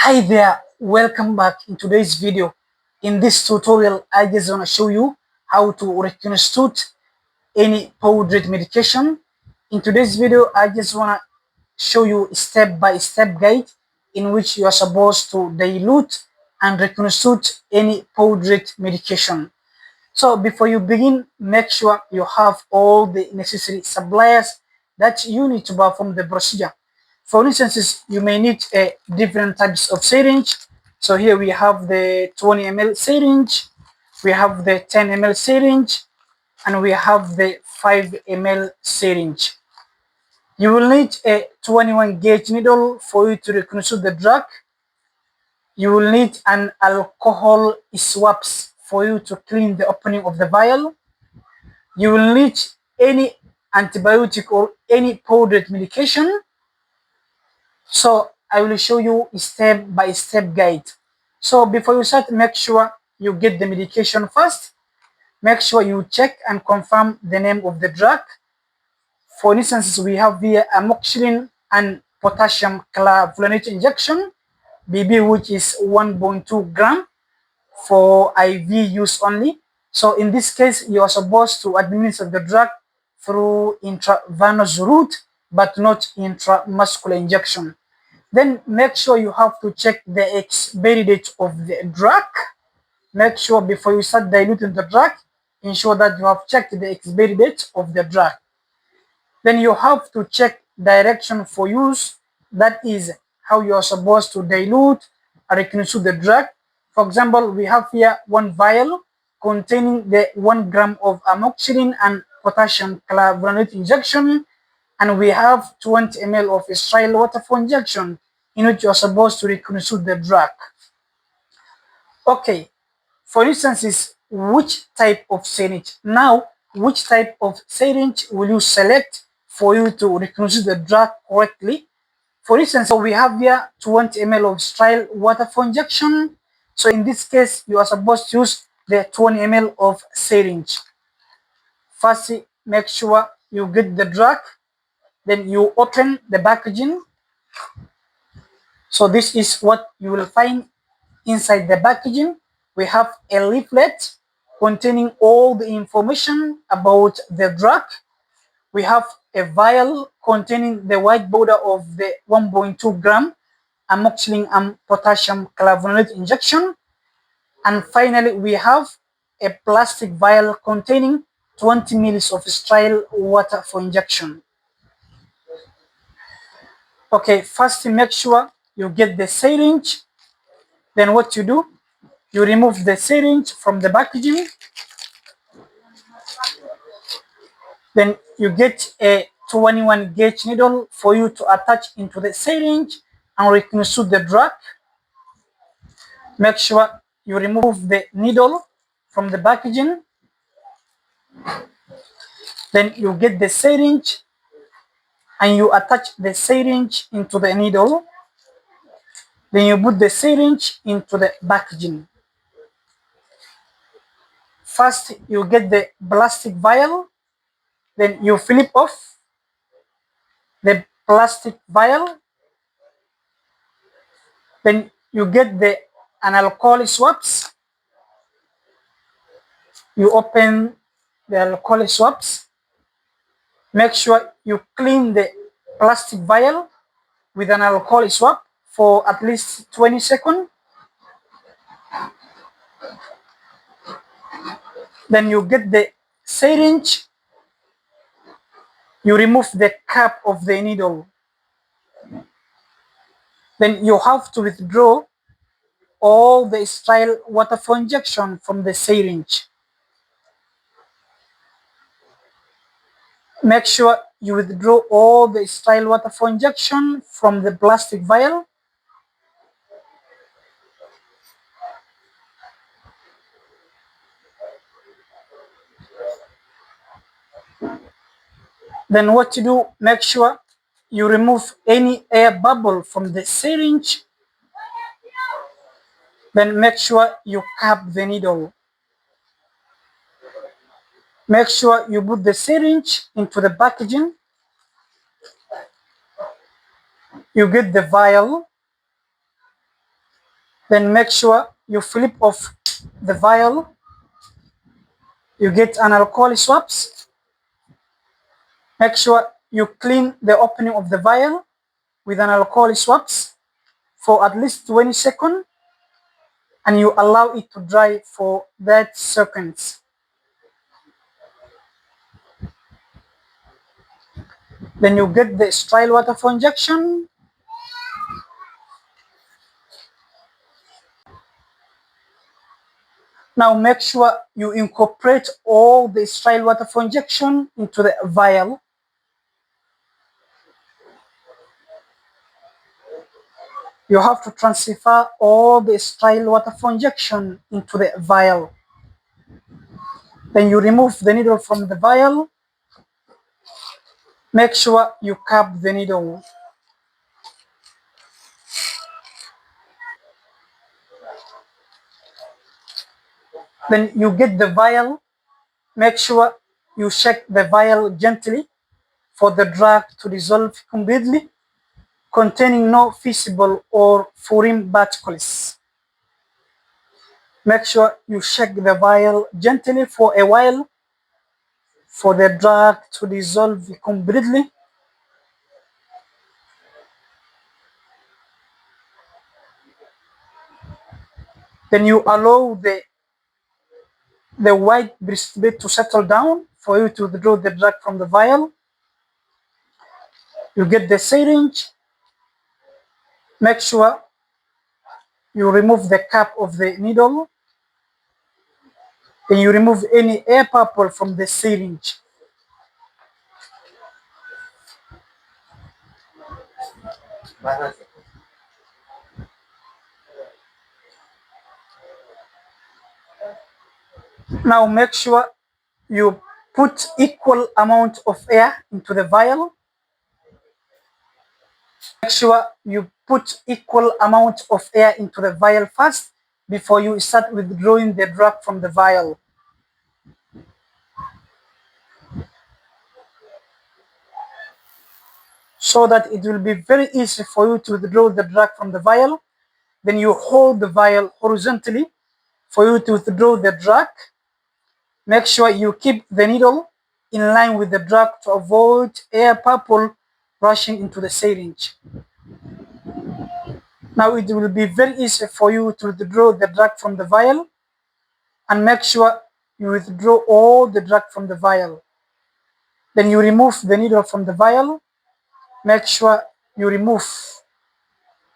Hi there, welcome back in today's video. In this tutorial, I just want to show you how to reconstitute any powdered medication. In today's video, I just want to show you step-by-step guide in which you are supposed to dilute and reconstitute any powdered medication. So before you begin, make sure you have all the necessary supplies that you need to perform the procedure. For instance, you may need different types of syringe. So here we have the 20 ml syringe, we have the 10 ml syringe, and we have the 5 ml syringe. You will need a 21 gauge needle for you to reconstitute the drug. You will need an alcohol swabs for you to clean the opening of the vial. You will need any antibiotic or any powdered medication. So I will show you step-by-step guide. So before you start, make sure you get the medication first. Make sure you check and confirm the name of the drug. For instance, we have here amoxicillin and potassium clavulanic injection, BB, which is 1.2 gram for IV use only. So in this case, you are supposed to administer the drug through intravenous route, but not intramuscular injection. Then make sure you have to check the expiry date of the drug. Make sure before you start diluting the drug, ensure that you have checked the expiry date of the drug. Then you have to check direction for use. That is how you are supposed to dilute or reconstitute the drug. For example, we have here one vial containing the 1 gram of amoxicillin and potassium clavulanic injection, and we have 20 ml of sterile water for injection in which you are supposed to reconstitute the drug. Okay, for instance, which type of syringe? Now, which type of syringe will you select for you to reconstitute the drug correctly? For instance, we have here 20 ml of sterile water for injection. So in this case, you are supposed to use the 20 ml of syringe. First, make sure you get the drug. Then you open the packaging. So this is what you will find inside the packaging. We have a leaflet containing all the information about the drug. We have a vial containing the white powder of the 1.2 gram amoxicillin and potassium clavulanic injection. And finally, we have a plastic vial containing 20 ml of sterile water for injection. Okay, first make sure you get the syringe. Then what you do, you remove the syringe from the packaging. Then you get a 21 gauge needle for you to attach into the syringe and reconstitute the drug. Make sure you remove the needle from the packaging. Then you get the syringe and you attach the syringe into the needle. Then you put the syringe into the packaging. First, you get the plastic vial. Then you flip off the plastic vial. Then you get the alcohol swabs. You open the alcohol swabs. Make sure you clean the plastic vial with an alcohol swab for at least 20 seconds. Then you get the syringe. You remove the cap of the needle. Then you have to withdraw all the sterile water for injection from the syringe. Make sure you withdraw all the sterile water for injection from the plastic vial. Then what you do, make sure you remove any air bubble from the syringe. Then make sure you cap the needle. Make sure you put the syringe into the packaging. You get the vial. Then make sure you flip off the vial. You get an alcohol swabs. Make sure you clean the opening of the vial with an alcohol swabs for at least 20 seconds, and you allow it to dry for 30 seconds. Then you get the sterile water for injection. Now make sure you incorporate all the sterile water for injection into the vial. You have to transfer all the sterile water for injection into the vial. Then you remove the needle from the vial. Make sure you cap the needle. Then you get the vial. Make sure you shake the vial gently for the drug to dissolve completely, containing no visible or foreign particles. Make sure you shake the vial gently for a while for the drug to dissolve completely. Then you allow the white bit to settle down for you to withdraw the drug from the vial. You get the syringe. Make sure you remove the cap of the needle. Then you remove any air bubble from the syringe. Now make sure you put equal amount of air into the vial. Make sure you put equal amount of air into the vial first before you start withdrawing the drug from the vial. So that it will be very easy for you to withdraw the drug from the vial. Then you hold the vial horizontally for you to withdraw the drug. Make sure you keep the needle in line with the drug to avoid air bubble rushing into the syringe. Now it will be very easy for you to withdraw the drug from the vial, and make sure you withdraw all the drug from the vial. Then you remove the needle from the vial. Make sure you remove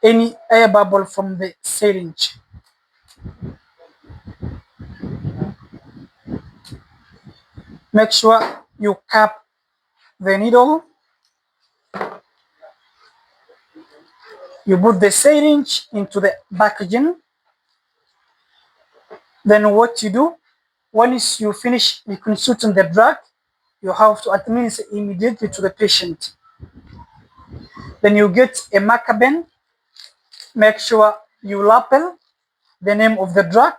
any air bubble from the syringe. Make sure you cap the needle. You put the syringe into the packaging. Then what you do, once you finish reconstituting the drug, you have to administer immediately to the patient. Then you get a marker pen. Make sure you label the name of the drug.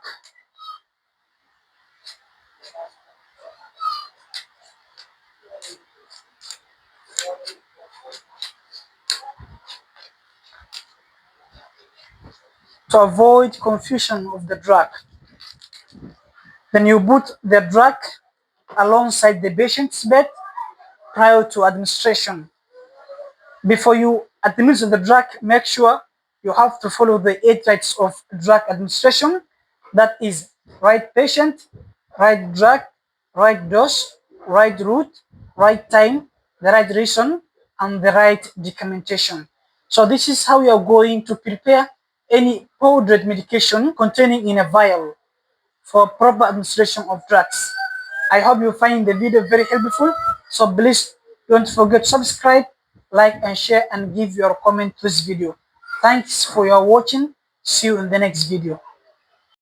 To avoid confusion of the drug. Then you put the drug alongside the patient's bed prior to administration. Before you administer the drug, make sure you have to follow the 8 rights of drug administration. That is right patient, right drug, right dose, right route, right time, the right reason, and the right documentation. So this is how you are going to prepare any powdered medication containing in a vial for proper administration of drugs. I hope you find the video very helpful. So please don't forget to subscribe, like and share, and give your comment to this video. Thanks for your watching. See you in the next video.